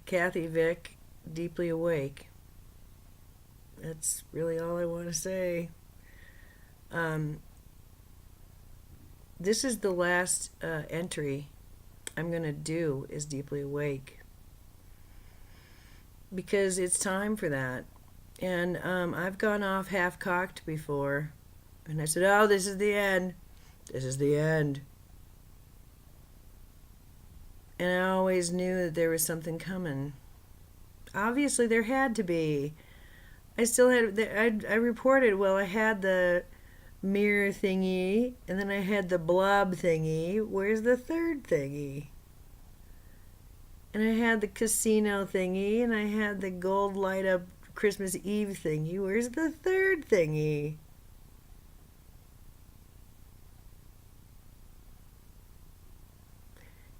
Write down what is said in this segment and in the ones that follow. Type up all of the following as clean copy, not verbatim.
Kathy Vick, deeply awake. That's really all I want to say. Um, this is the last entry I'm going to do is deeply awake. Because it's time for that. And I've gone off half-cocked before. And I said, oh, this is the end. This is the end. And I always knew that there was something coming. Obviously, there had to be. I still had, I reported, well, I had the mirror thingy, and then I had the blob thingy. Where's the third thingy? And I had the casino thingy, and I had the gold light up Christmas Eve thingy. Where's the third thingy?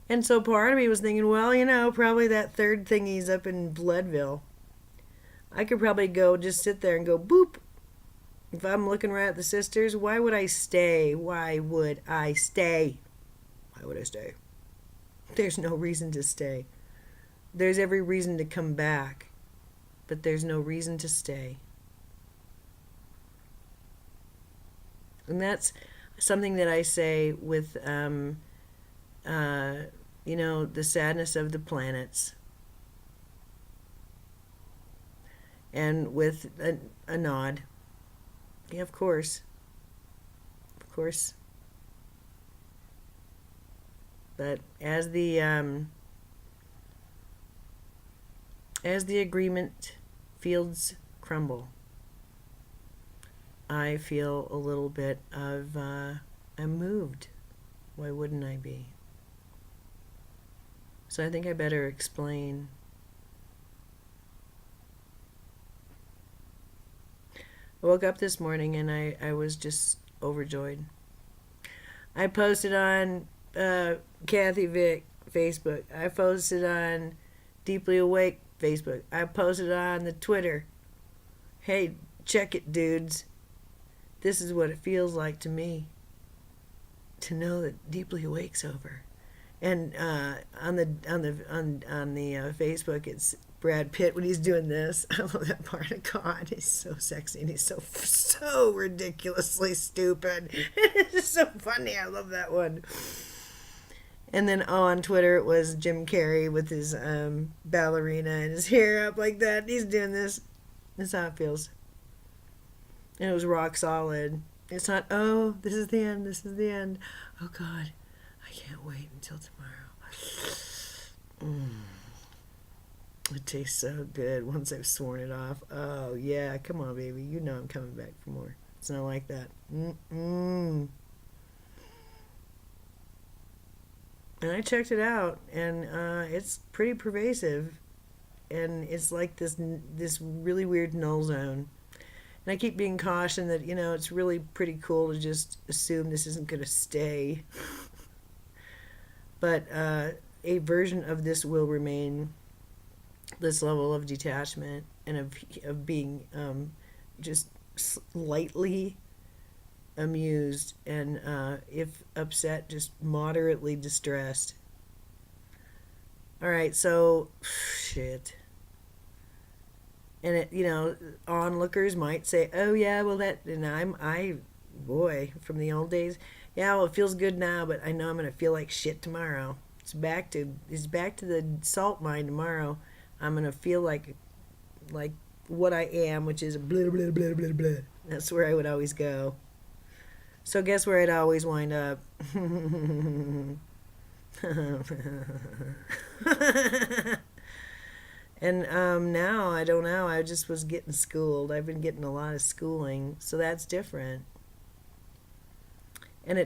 And so part of me was thinking, well, probably that third thingy's up in Leadville. I could probably go just sit there and go boop. If I'm looking right at the sisters, why would I stay? Why would I stay? Why would I stay? There's no reason to stay. There's every reason to come back, but there's no reason to stay. And that's something that I say with, the sadness of the planets. And with a nod. Yeah, of course. Of course. But as the agreement fields crumble, I feel a little bit of I'm moved. Why wouldn't I be? So I think I better explain. I woke up this morning and I was just overjoyed. I posted on Kathy Vick Facebook. I posted on Deeply Awake Facebook. I posted on the Twitter. Hey, check it, dudes. This is what it feels like to me to know that Deeply Awake's over. And on the Facebook, it's Brad Pitt when he's doing this. I love that part of God. He's so sexy and he's so ridiculously stupid. It's just so funny. I love that one. And then on Twitter it was Jim Carrey with his ballerina and his hair up like that. He's doing this. That's how it feels. And it was rock solid. It's not, oh, this is the end. This is the end. Oh God, I can't wait until tomorrow. It tastes so good once I've sworn it off. Oh, yeah. Come on, baby. You know I'm coming back for more. It's not like that. And I checked it out, and it's pretty pervasive. And it's like this really weird null zone. And I keep being cautioned that, it's really pretty cool to just assume this isn't going to stay. But a version of this will remain. This level of detachment and of being just slightly amused and if upset, just moderately distressed. All right, so shit. And onlookers might say, "Oh yeah, well that," and boy, from the old days, yeah, well it feels good now, but I know I'm gonna feel like shit tomorrow. It's back to the salt mine tomorrow. I'm gonna feel like what I am, which is blah blah blah blah blah. That's where I would always go. So guess where I'd always wind up? And now I don't know. I just was getting schooled. I've been getting a lot of schooling, so that's different. And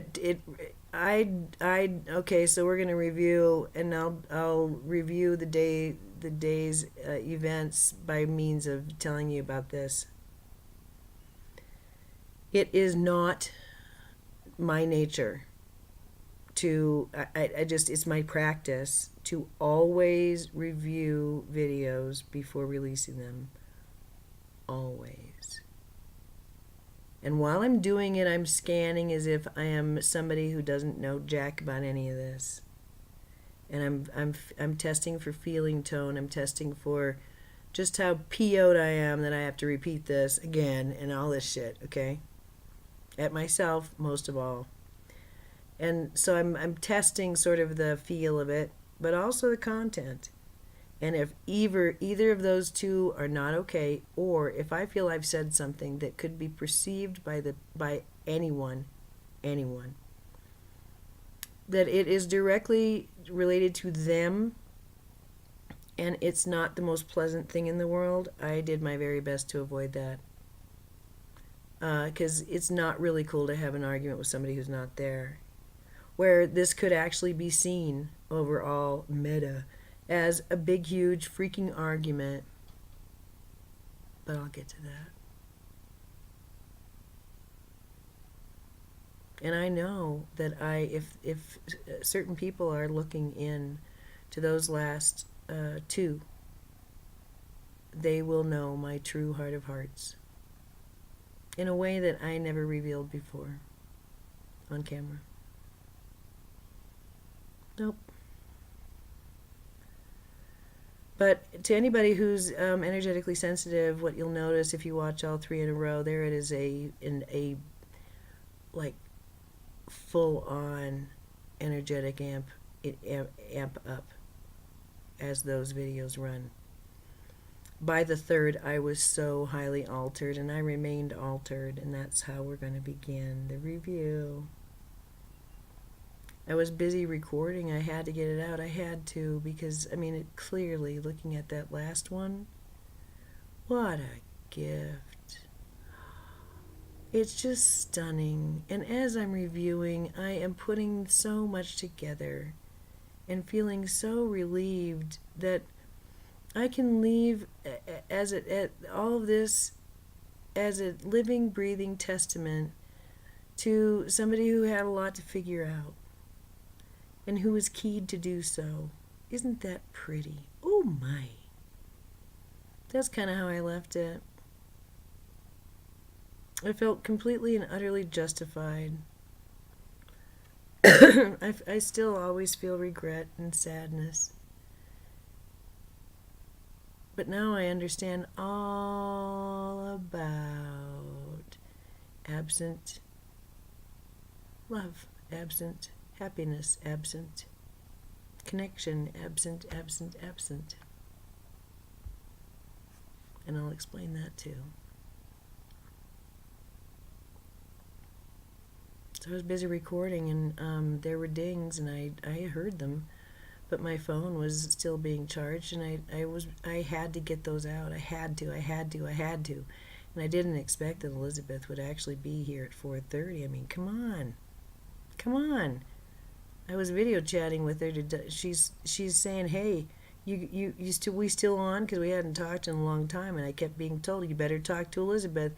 okay. So we're gonna review, and I'll review the day's events by means of telling you about this. It is not my nature to it's my practice to always review videos before releasing them. Always. And while I'm doing it, I'm scanning as if I am somebody who doesn't know jack about any of this. And I'm testing for feeling tone. I'm testing for just how PO'd I am that I have to repeat this again and all this shit, okay? At myself, most of all. And so I'm testing sort of the feel of it, but also the content. And if either of those two are not okay, or if I feel I've said something that could be perceived by anyone, that it is directly related to them and it's not the most pleasant thing in the world, I did my very best to avoid that. Because it's not really cool to have an argument with somebody who's not there. Where this could actually be seen overall meta as a big, huge, freaking argument. But I'll get to that. And I know that if certain people are looking in to those last two, they will know my true heart of hearts in a way that I never revealed before on camera. Nope. But to anybody who's energetically sensitive, what you'll notice if you watch all three in a row, there it is a like full-on energetic amp up as those videos run. By the third, I was so highly altered, and I remained altered, and that's how we're going to begin the review. I was busy recording. I had to get it out. I had to, because, I mean, it clearly, looking at that last one, what a gift. It's just stunning. And as I'm reviewing, I am putting so much together and feeling so relieved that I can leave all of this as a living, breathing testament to somebody who had a lot to figure out and who was keyed to do so. Isn't that pretty? Oh my. That's kind of how I left it. I felt completely and utterly justified. I still always feel regret and sadness. But now I understand all about absent love, absent happiness, absent connection, absent. And I'll explain that too. So I was busy recording, and there were dings, and I heard them, but my phone was still being charged, and I had to get those out. I had to. And I didn't expect that Elizabeth would actually be here at 4:30. I mean, come on. I was video chatting with her. She's saying, "Hey, we still on?" Because we hadn't talked in a long time, and I kept being told, "You better talk to Elizabeth."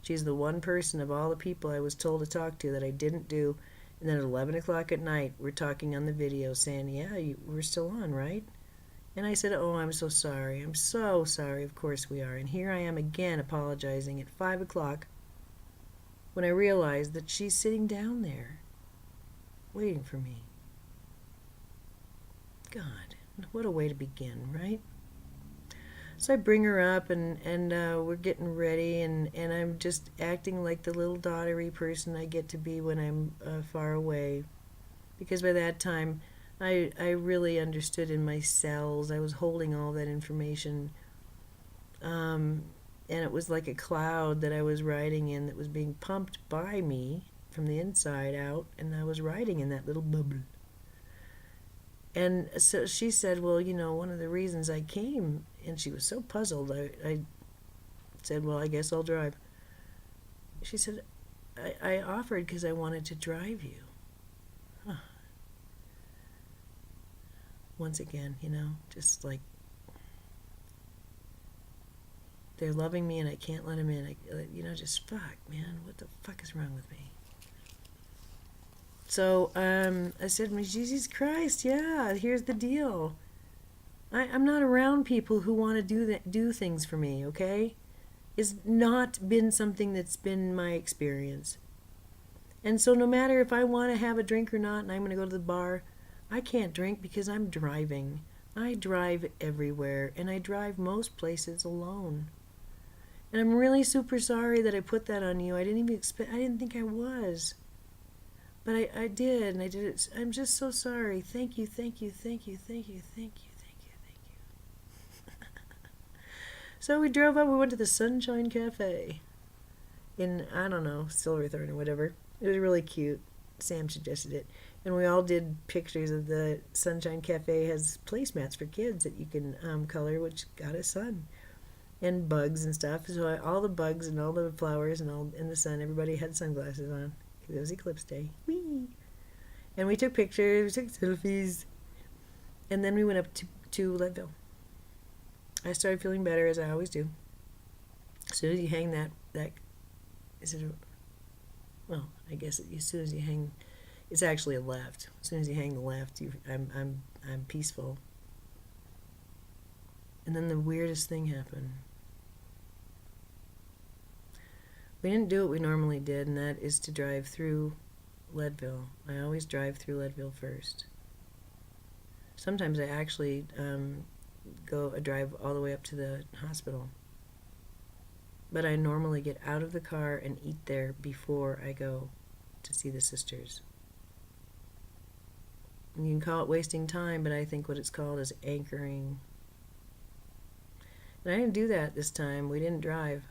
She's the one person of all the people I was told to talk to that I didn't do. And then at 11 o'clock at night, we're talking on the video saying, "Yeah, we're still on, right?" And I said, "Oh, I'm so sorry. I'm so sorry. Of course we are." And here I am again apologizing at 5 o'clock when I realized that she's sitting down there waiting for me. God, what a way to begin, right? So I bring her up, and we're getting ready, and I'm just acting like the little daughtery person I get to be when I'm far away. Because by that time, I really understood in my cells. I was holding all that information. And it was like a cloud that I was riding in that was being pumped by me from the inside out, and I was riding in that little bubble. And so she said, "Well, one of the reasons I came," and she was so puzzled. I said, "Well, I guess I'll drive." She said, I offered because I wanted to drive you." Huh. Once again, just like they're loving me and I can't let them in. Just fuck, man, what the fuck is wrong with me? So I said, "Jesus Christ, yeah, here's the deal. I'm not around people who want to do things for me, okay? It's not been something that's been my experience. And so no matter if I want to have a drink or not, and I'm going to go to the bar, I can't drink because I'm driving. I drive everywhere, and I drive most places alone. And I'm really super sorry that I put that on you. I didn't even expect, I didn't think I was. But I did, and I did it. I'm just so sorry. Thank you, thank you, thank you, thank you, thank you, thank you, thank you. So we drove up, we went to the Sunshine Cafe in, I don't know, Silverthorne or whatever. It was really cute. Sam suggested it. And we all did pictures of the Sunshine Cafe. It has placemats for kids that you can color, which got us sun and bugs and stuff. So all the bugs and all the flowers and all in the sun, everybody had sunglasses on. It was Eclipse Day. Whee! And we took pictures, we took selfies, and then we went up to Leadville. I started feeling better, as I always do. As soon as you hang that is it a, well, I guess as soon as you hang, it's actually a left. As soon as you hang the left, I'm peaceful. And then the weirdest thing happened. We didn't do what we normally did, and that is to drive through Leadville. I always drive through Leadville first. Sometimes I actually drive all the way up to the hospital. But I normally get out of the car and eat there before I go to see the sisters. And you can call it wasting time, but I think what it's called is anchoring. And I didn't do that this time. We didn't drive.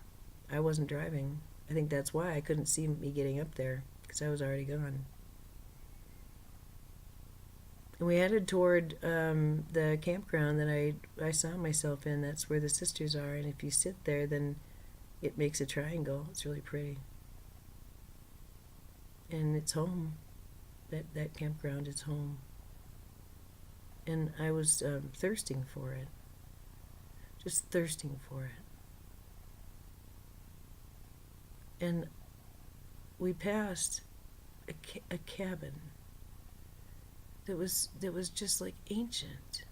I wasn't driving. I think that's why I couldn't see me getting up there, because I was already gone. And we headed toward the campground that I saw myself in. That's where the sisters are. And if you sit there, then it makes a triangle. It's really pretty. And it's home. That campground is home. And I was thirsting for it. Just thirsting for it. And we passed a cabin that was just like ancient,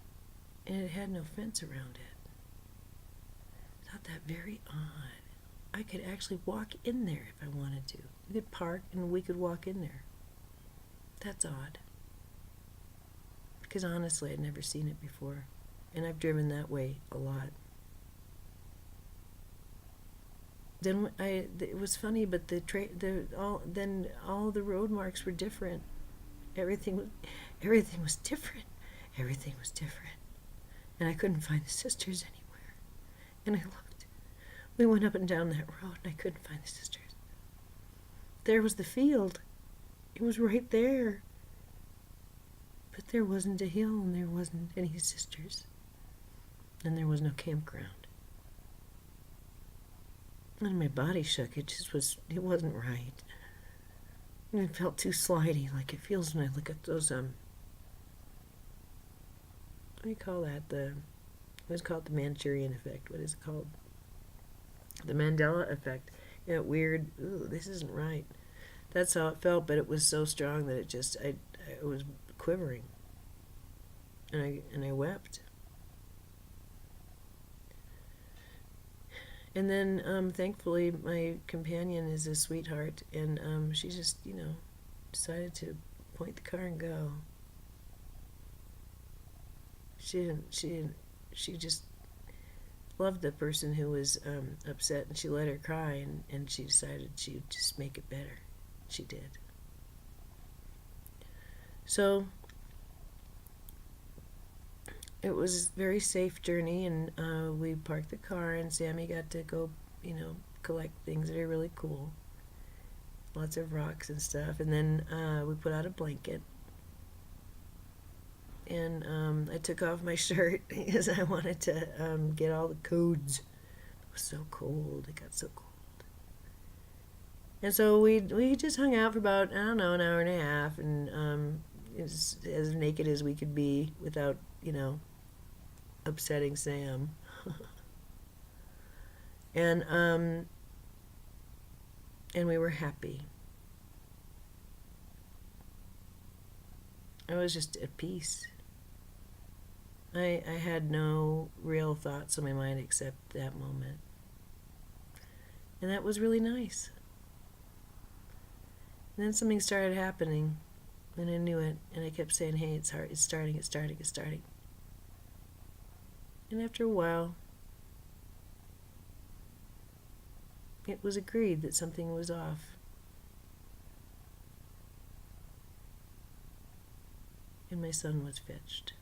and it had no fence around it. I thought that very odd. I could actually walk in there if I wanted to. We could park and we could walk in there. That's odd. Because honestly, I'd never seen it before, and I've driven that way a lot. Then it was funny, but all the road marks were different. Everything was different. Everything was different, and I couldn't find the sisters anywhere. And I looked. We went up and down that road, and I couldn't find the sisters. There was the field. It was right there. But there wasn't a hill, and there wasn't any sisters, and there was no campground. And my body shook. It wasn't right. And it felt too slidey, like it feels when I look at those, what do you call that? What's it called? The Manchurian effect. What is it called? The Mandela effect. You know, weird, ooh, this isn't right. That's how it felt, but it was so strong that it was quivering. And I wept. And then, thankfully, my companion is a sweetheart, and she just, decided to point the car and go. She just loved the person who was upset, and she let her cry, and she decided she'd just make it better. She did. So it was a very safe journey, and we parked the car, and Sammy got to go, collect things that are really cool. Lots of rocks and stuff. And then we put out a blanket. And I took off my shirt because I wanted to get all the codes. It was so cold. It got so cold. And so we just hung out for about, I don't know, an hour and a half, and as naked as we could be without, upsetting Sam. And we were happy. I was just at peace. I had no real thoughts on my mind except that moment. And that was really nice. And then something started happening. And I knew it, and I kept saying, hey, it's hard, it's starting. And after a while, it was agreed that something was off. And my son was fetched.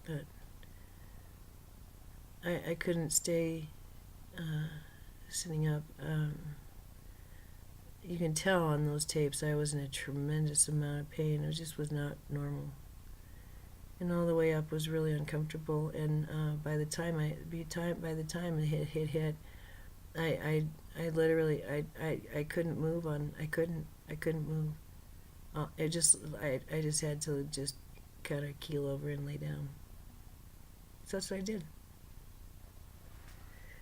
But I couldn't stay sitting up. You can tell on those tapes I was in a tremendous amount of pain. It just was not normal. And all the way up was really uncomfortable. And by the time it hit, I literally I couldn't move on. I couldn't move. I just had to just kind of keel over and lay down. So that's what I did.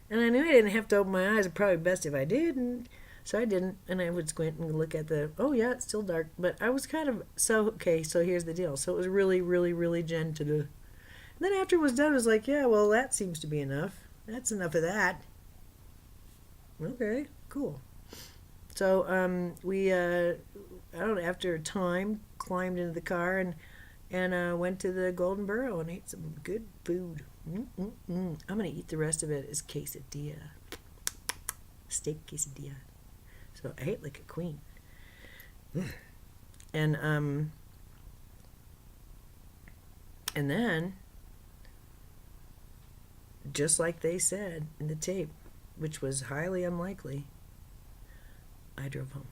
And I knew I didn't have to open my eyes. It'd probably be best if I did, and so I didn't. And I would squint and look at oh yeah, it's still dark. But I was kind of, so here's the deal. So it was really, really, really gentle. And then after it was done, I was like, yeah, well, that seems to be enough. That's enough of that. Okay, cool. So we, I don't know, after a time, climbed into the car and went to the Golden Burrow and ate some good food. I'm going to eat the rest of it as quesadilla. Steak quesadilla. So I ate like a queen. And then, just like they said in the tape, which was highly unlikely, I drove home.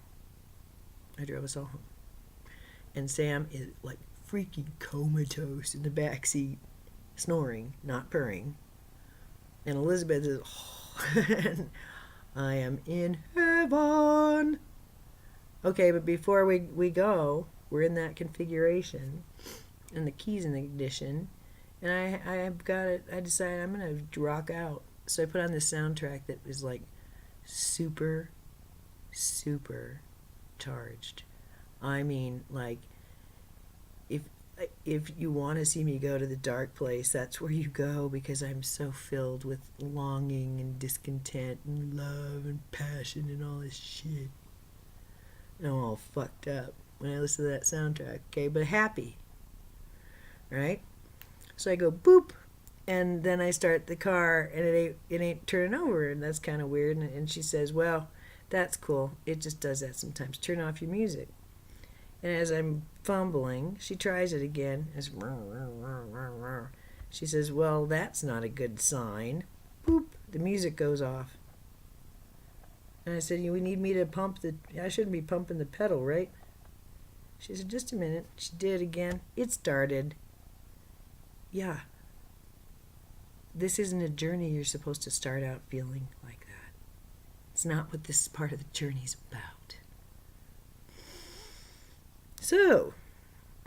I drove us all home. And Sam is like freaking comatose in the back seat, snoring, not purring. And Elizabeth is, oh, I am in heaven. Okay, but before we go, we're in that configuration, and the key's in the ignition, and I've got it. I decided I'm gonna rock out. So I put on this soundtrack that is like super, super charged. I mean, like, if you want to see me go to the dark place, that's where you go, because I'm so filled with longing and discontent and love and passion and all this shit. And I'm all fucked up when I listen to that soundtrack, okay? But happy, right? So I go boop, and then I start the car, and it ain't turning over, and that's kind of weird. And she says, well, that's cool. It just does that sometimes. Turn off your music. And as I'm fumbling, she tries it again. She says, well, that's not a good sign. Boop, the music goes off. And I said, we need me to pump I shouldn't be pumping the pedal, right? She said, just a minute. She did again. It started. Yeah. This isn't a journey you're supposed to start out feeling like that. It's not what this part of the journey's about. So,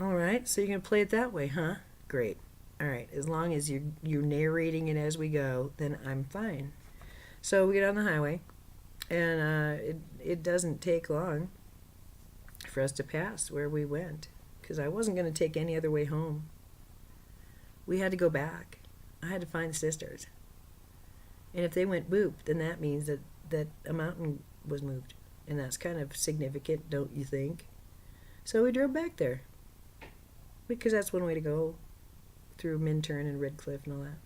all right, so you're going to play it that way, huh? Great. All right, as long as you're narrating it as we go, then I'm fine. So we get on the highway, and it doesn't take long for us to pass where we went, because I wasn't going to take any other way home. We had to go back. I had to find sisters. And if they went boop, then that means that a mountain was moved. And that's kind of significant, don't you think? So we drove back there, because that's one way to go, through Minturn and Redcliffe and all that.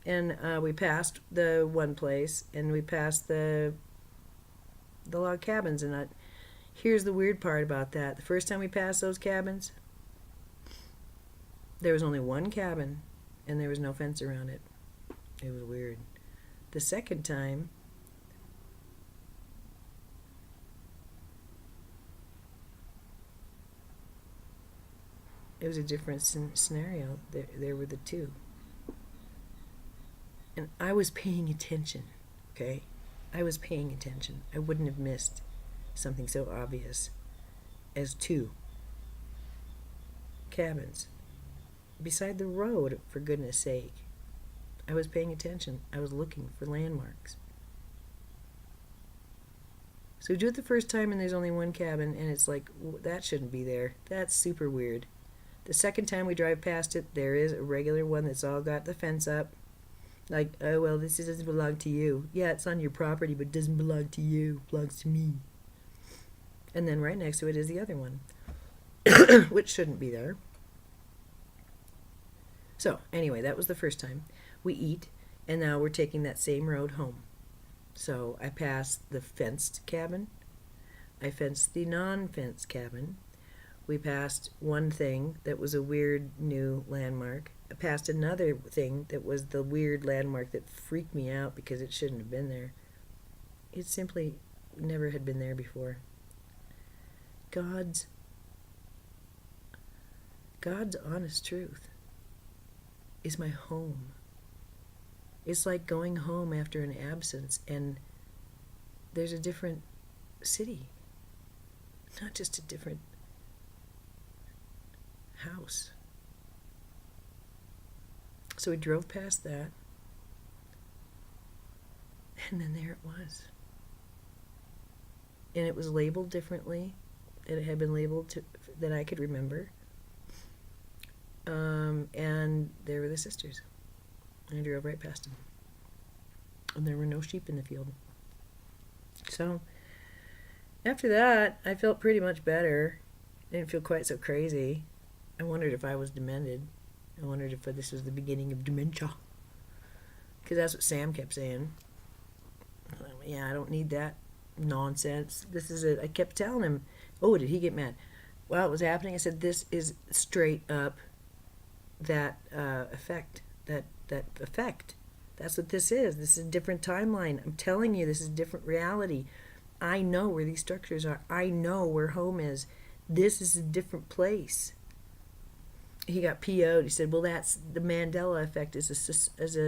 And we passed the one place, and we passed the log cabins. And here's the weird part about that. The first time we passed those cabins, there was only one cabin, and there was no fence around it. It was weird. The second time, it was a different scenario. There were the two. And I was paying attention, okay? I was paying attention. I wouldn't have missed something so obvious as two cabins beside the road, for goodness sake. I was paying attention. I was looking for landmarks. So we do it the first time, and there's only one cabin, and it's like, that shouldn't be there. That's super weird. The second time we drive past it, there is a regular one that's all got the fence up, Like, oh, well, this doesn't belong to you. Yeah, it's on your property, but it doesn't belong to you. It belongs to me. And then right next to it is the other one, which shouldn't be there. So, anyway, that was the first time. We eat, and now we're taking that same road home. So, I passed the fenced cabin. I fenced the non-fenced cabin. We passed one thing that was a weird new landmark. I passed another thing that was the weird landmark that freaked me out because it shouldn't have been there. It simply never had been there before. God's honest truth is my home. It's like going home after an absence, and there's a different city, not just a different house. So we drove past that, and then there it was. And it was labeled differently than it had been labeled that I could remember. And there were the sisters. And I drove right past them. And there were no sheep in the field. So, after that, I felt pretty much better. Didn't feel quite so crazy. I wondered if I was demented. I wondered if this was the beginning of dementia. Because that's what Sam kept saying. Yeah, I don't need that nonsense. This is it. I kept telling him, oh, did he get mad? While it was happening, I said, this is straight up that effect. That effect. That's what this is. This is a different timeline. I'm telling you, this is a different reality. I know where these structures are. I know where home is. This is a different place. He got PO'd. He said, well, that's the Mandela effect is a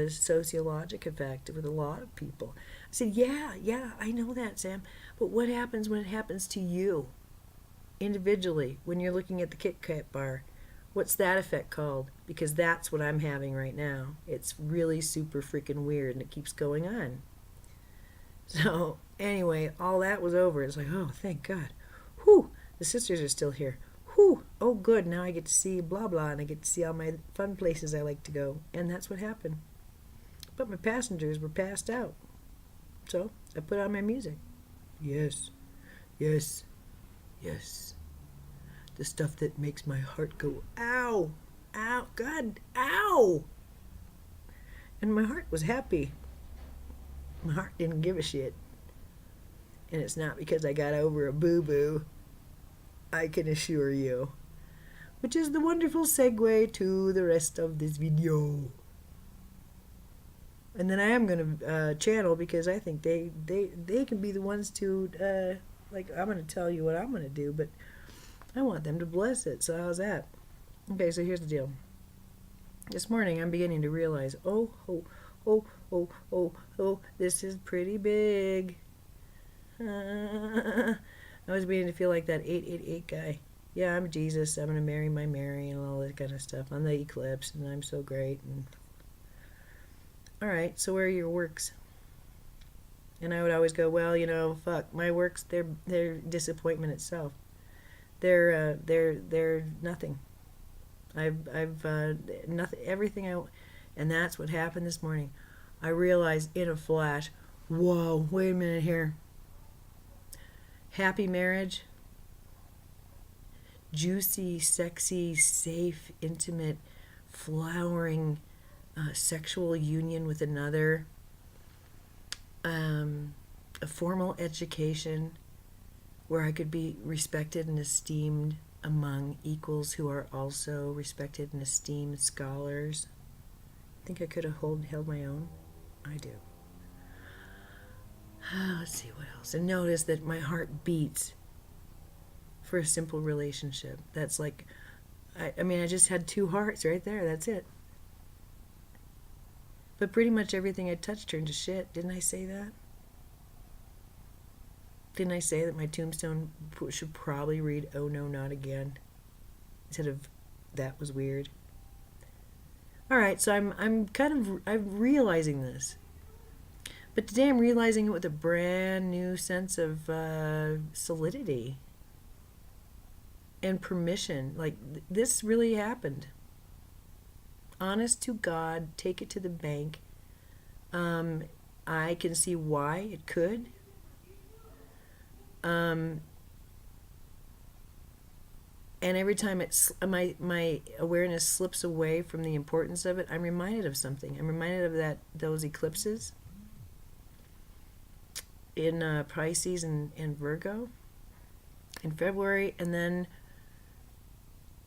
sociologic effect with a lot of people. I said, yeah, I know that, Sam. But what happens when it happens to you individually when you're looking at the Kit Kat bar? What's that effect called? Because that's what I'm having right now. It's really super freaking weird, and it keeps going on. So, anyway, all that was over. It's like, oh, thank God. Whew, the sisters are still here. Whew, oh, good, now I get to see blah, blah, and I get to see all my fun places I like to go. And that's what happened. But my passengers were passed out. So, I put on my music. Yes, yes, yes. The stuff that makes my heart go, ow, ow, God, ow. And my heart was happy. My heart didn't give a shit. And it's not because I got over a boo-boo, I can assure you. Which is the wonderful segue to the rest of this video. And then I am going to channel because I think they can be the ones to, I'm going to tell you what I'm going to do, but I want them to bless it. So how's that? Okay, so here's the deal. This morning I'm beginning to realize, oh, this is pretty big. I was beginning to feel like that 888 guy. Yeah, I'm Jesus. I'm going to marry my Mary and all that kind of stuff. I'm the Eclipse, and I'm so great. And all right, so where are your works? And I would always go, well, fuck, my works. They're disappointment itself. They're nothing. I've nothing. Everything and that's what happened this morning. I realized in a flash. Whoa, wait a minute here. Happy marriage. Juicy, sexy, safe, intimate, flowering sexual union with another. A formal education where I could be respected and esteemed among equals who are also respected and esteemed scholars. I think I could have held my own. I do. Let's see what else. And notice that my heart beats for a simple relationship. That's like, I just had two hearts right there. That's it. But pretty much everything I touched turned to shit. Didn't I say that? Didn't I say that my tombstone should probably read, "Oh no, not again," instead of "That was weird"? All right, so I'm realizing this, but today I'm realizing it with a brand new sense of solidity and permission. Like this really happened. Honest to God, take it to the bank. I can see why it could. Um, and every time my awareness slips away from the importance of it, I'm reminded of something. I'm reminded of those eclipses in Pisces and Virgo in February, and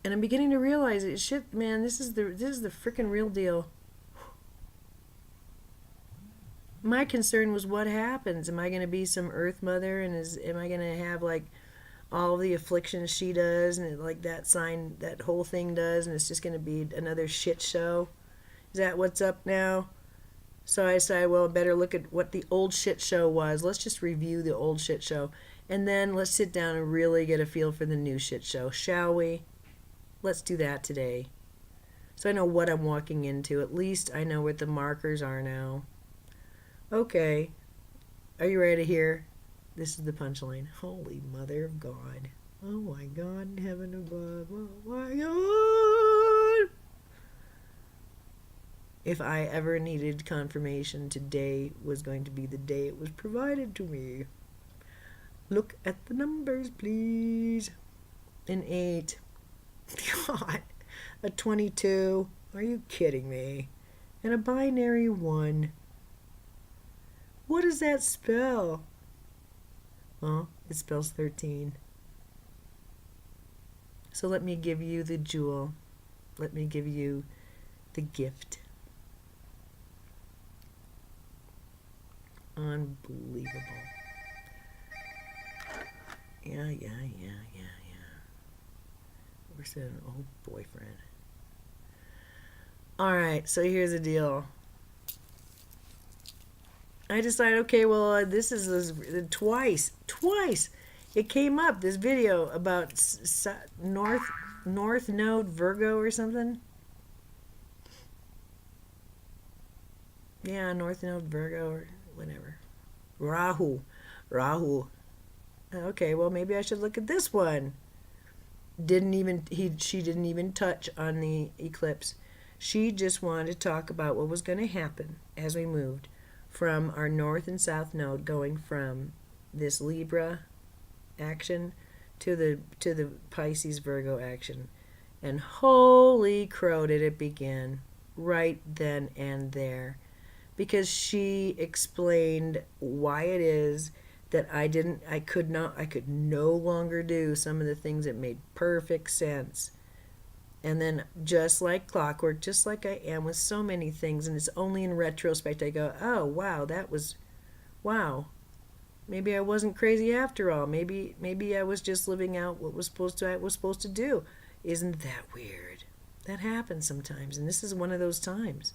I'm beginning to realize it. Shit, man, this is the freaking real deal. My concern was what happens. Am I going to be some Earth Mother, and am I going to have like all the afflictions she does, and like that sign, that whole thing does, and it's just going to be another shit show? Is that what's up now? So I decided, well, better look at what the old shit show was. Let's just review the old shit show, and then let's sit down and really get a feel for the new shit show, shall we? Let's do that today. So I know what I'm walking into. At least I know what the markers are now. Okay, are you ready to hear? This is the punchline. Holy Mother of God. Oh my God, in heaven above. Oh my God. If I ever needed confirmation, today was going to be the day it was provided to me. Look at the numbers, please. An 8. God. A 22. Are you kidding me? And a binary 1. What does that spell? Well, it spells 13. So let me give you the jewel. Let me give you the gift. Unbelievable. Yeah. We're saying, oh, boyfriend. All right, so here's the deal. I decided, okay, well, this is twice. It came up, this video about North Node Virgo or something. Yeah, North Node Virgo or whatever. Rahu. Okay, well, maybe I should look at this one. She didn't even touch on the eclipse. She just wanted to talk about what was going to happen as we moved from our north and south node, going from this Libra action to the Pisces Virgo action. And holy crow, did it begin right then and there. Because she explained why it is that I could no longer do some of the things that made perfect sense. And then, just like clockwork, just like I am with so many things, and it's only in retrospect I go, oh, wow, maybe I wasn't crazy after all. Maybe I was just living out what I was supposed to do. Isn't that weird? That happens sometimes, and this is one of those times.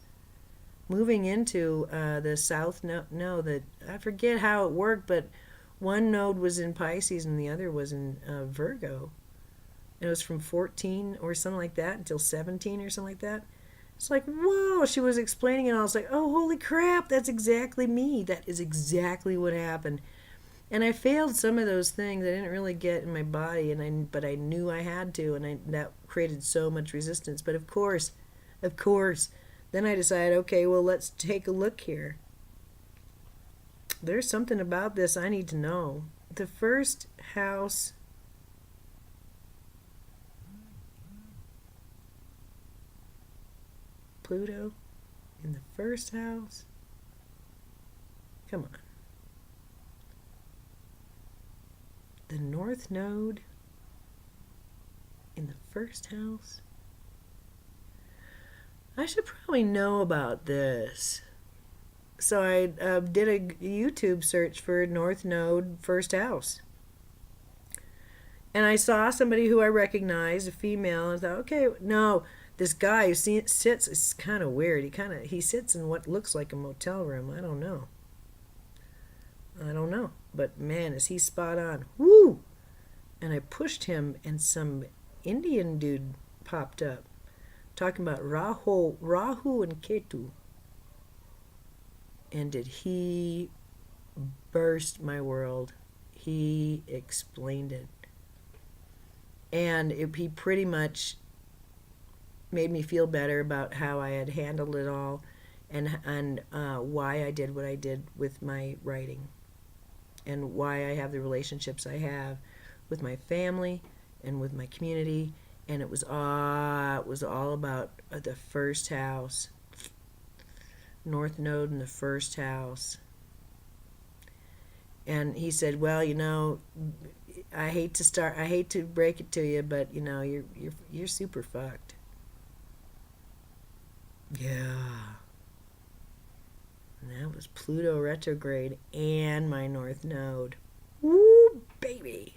Moving into the south node, I forget how it worked, but one node was in Pisces and the other was in Virgo. It was from 14 or something like that until 17 or something like that. It's like, whoa, she was explaining it, and I was like, oh, holy crap, that's exactly me. That is exactly what happened. And I failed some of those things I didn't really get in my body, but I knew I had to, and that created so much resistance. But of course, then I decided, okay, well, let's take a look here. There's something about this I need to know. The first house... Pluto in the first house? Come on. The North Node in the first house? I should probably know about this. So I did a YouTube search for North Node first house. And I saw somebody who I recognized, a female, and I thought, okay, no, this guy who sits, it's kind of weird. He sits in what looks like a motel room. I don't know. But man, is he spot on. Woo! And I pushed him, and some Indian dude popped up, talking about Rahu and Ketu. And did he burst my world? He explained it. And he pretty much made me feel better about how I had handled it all. and why I did what I did with my writing, and why I have the relationships I have with my family and with my community. And it was all about the first house, North Node in the first house. And he said, well, I hate to break it to you, but you're super fucked. Yeah. And that was Pluto retrograde and my North Node. Woo, baby.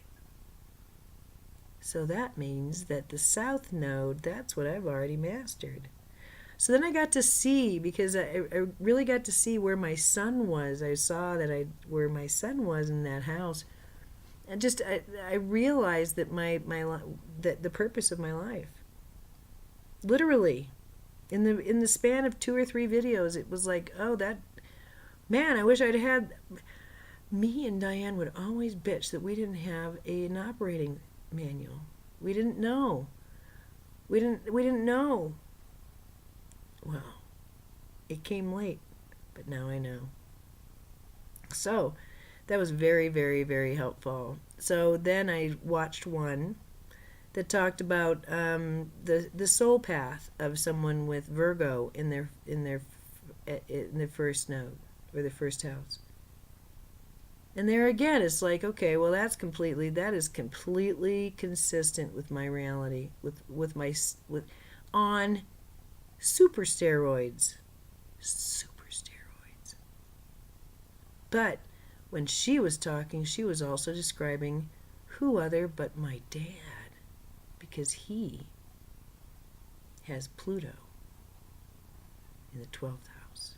So that means that the South Node, that's what I've already mastered. So then I got to see, because I really got to see where my sun was. I saw that where my sun was in that house. And just I realized that that the purpose of my life. Literally. In the span of 2 or 3 videos, it was like, oh, that man, I wish I'd had. Me and Diane would always bitch that we didn't have an operating manual. We didn't know. We didn't know. Well, it came late, but now I know. So that was very, very, very helpful. So then I watched one that talked about the soul path of someone with Virgo in their first node, or the first house. And there again, it's like, okay, well, that is completely consistent with my reality, with on super steroids. But when she was talking, she was also describing who other but my dad, because he has Pluto in the 12th house.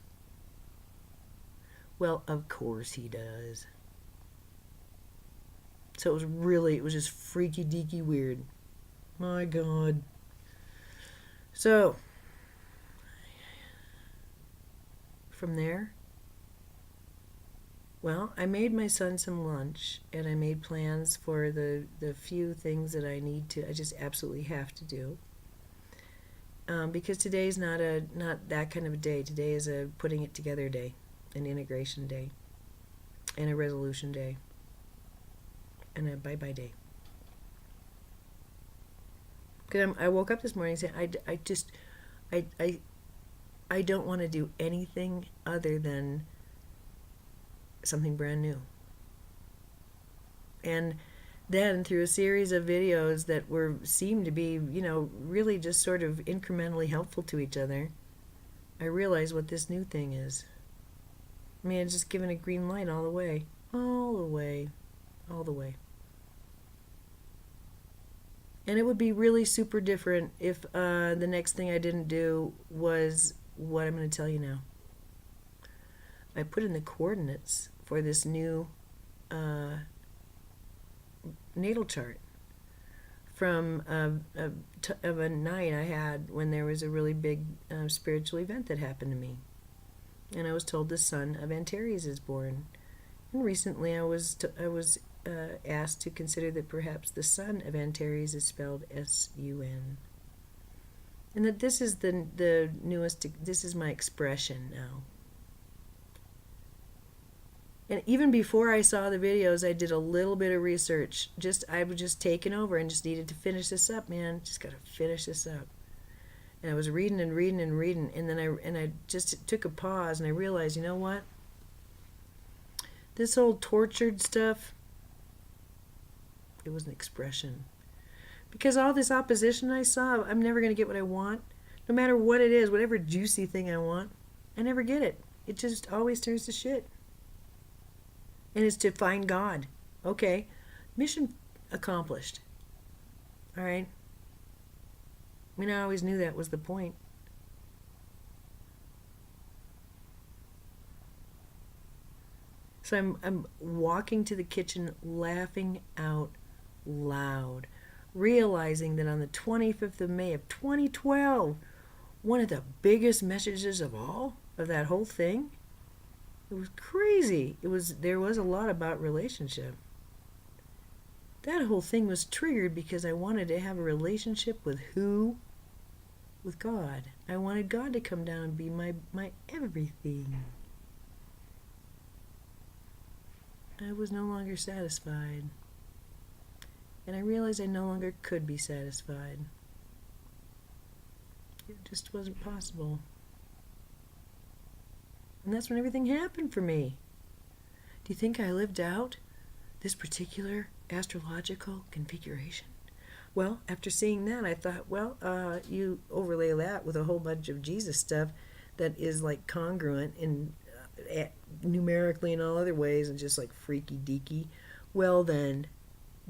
Well, of course he does. So it was just freaky deaky weird. My God. So from there, well, I made my son some lunch, and I made plans for the few things that I just absolutely have to do. Because today's not that kind of a day. Today is a putting it together day, an integration day, and a resolution day, and a bye-bye day. Because I woke up this morning saying, I don't want to do anything other than something brand new. And then through a series of videos that seemed to be, really just sort of incrementally helpful to each other, I realized what this new thing is. I mean, it's just given a green light all the way. All the way. All the way. And it would be really super different if the next thing I didn't do was what I'm going to tell you now. I put in the coordinates for this new natal chart from of a night I had when there was a really big spiritual event that happened to me. And I was told the son of Antares is born. And recently I was asked to consider that perhaps the son of Antares is spelled S-U-N. And that this is the newest, this is my expression now. And even before I saw the videos, I did a little bit of research. I was just taken over and just needed to finish this up, man. Just got to finish this up. And I was reading and reading and reading, and then I just took a pause, and I realized, you know what? This whole tortured stuff, it was an expression. Because all this opposition I saw, I'm never going to get what I want. No matter what it is, whatever juicy thing I want, I never get it. It just always turns to shit. And it's to find God. Okay, mission accomplished. All right? I mean, I always knew that was the point. So I'm walking to the kitchen laughing out loud, realizing that on the 25th of May of 2012, one of the biggest messages of all, of that whole thing, it was crazy. There was a lot about relationship. That whole thing was triggered because I wanted to have a relationship with who? with God. I wanted God to come down and be my everything. I was no longer satisfied. And I realized I no longer could be satisfied. It just wasn't possible. And that's when everything happened for me. Do you think I lived out this particular astrological configuration? Well, after seeing that, I thought, well, you overlay that with a whole bunch of Jesus stuff that is like congruent in numerically in all other ways and just like freaky deaky. Well then,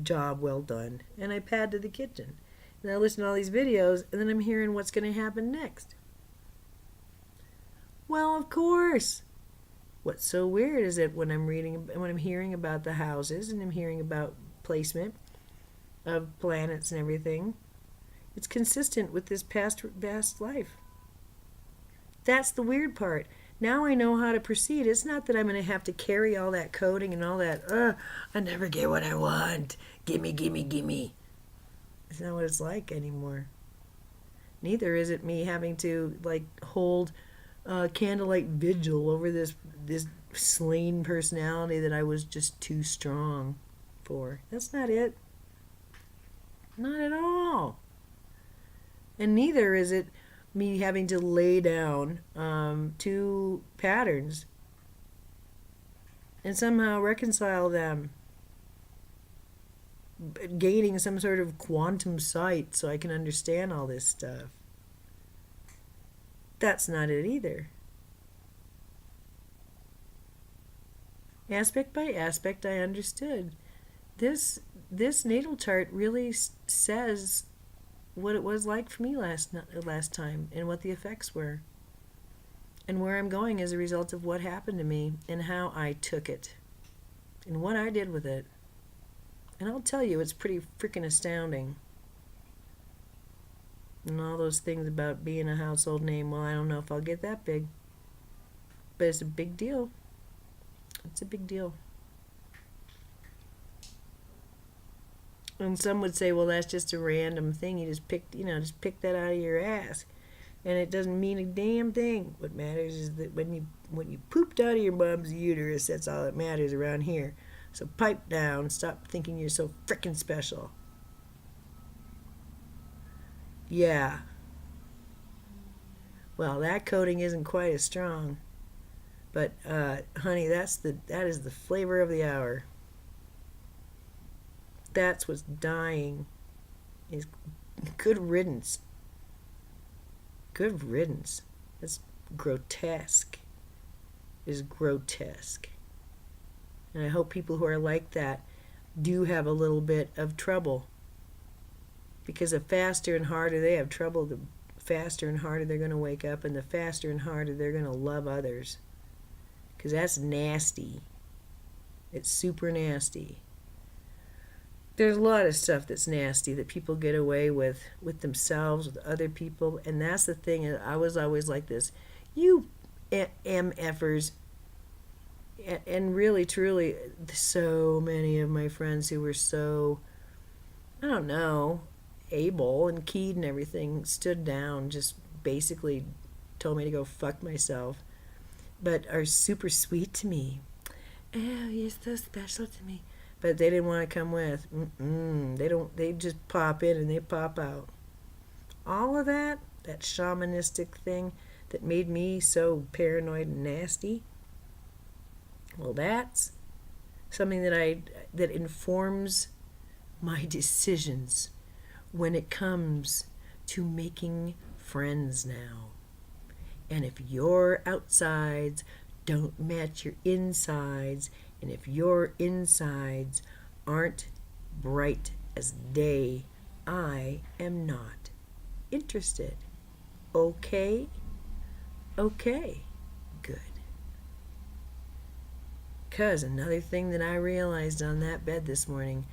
job well done. And I pad to the kitchen. And I listen to all these videos, and then I'm hearing what's going to happen next. Well, of course. What's so weird is that when I'm hearing about the houses and I'm hearing about placement of planets and everything, it's consistent with this past life. That's the weird part. Now I know how to proceed. It's not that I'm going to have to carry all that coding and all that, I never get what I want. Gimme, gimme, gimme. It's not what it's like anymore. Neither is it me having to like hold candlelight vigil over this slain personality that I was just too strong for. That's not it. Not at all. And neither is it me having to lay down two patterns and somehow reconcile them, gaining some sort of quantum sight so I can understand all this stuff. That's not it either. Aspect by aspect, I understood. This natal chart really says what it was like for me last time and what the effects were and where I'm going as a result of what happened to me and how I took it and what I did with it. And I'll tell you, it's pretty freaking astounding. And all those things about being a household name, well, I don't know if I'll get that big. But it's a big deal. It's a big deal. And some would say, well, that's just a random thing. You just picked that out of your ass. And it doesn't mean a damn thing. What matters is that when you pooped out of your mom's uterus, that's all that matters around here. So pipe down. Stop thinking you're so frickin' special. Yeah. Well, that coding isn't quite as strong. But, honey, that is the flavor of the hour. That's what's dying. Is good riddance. Good riddance. That's grotesque. Is grotesque. And I hope people who are like that do have a little bit of trouble. Because the faster and harder they have trouble, the faster and harder they're going to wake up, and the faster and harder they're going to love others. Because that's nasty. It's super nasty. There's a lot of stuff that's nasty that people get away with themselves, with other people, and that's the thing. I was always like this. You MFers, and really, truly, so many of my friends who were so, I don't know, able and keyed and everything, stood down, just basically told me to go fuck myself, but are super sweet to me. Oh, you're so special to me. But they didn't want to come with. They just pop in and they pop out. All of that shamanistic thing that made me so paranoid and nasty, well, that's something that informs my decisions when it comes to making friends now. And if your outsides don't match your insides, and if your insides aren't bright as day, I am not interested. Okay? Okay. Good. Because another thing that I realized on that bed this morning,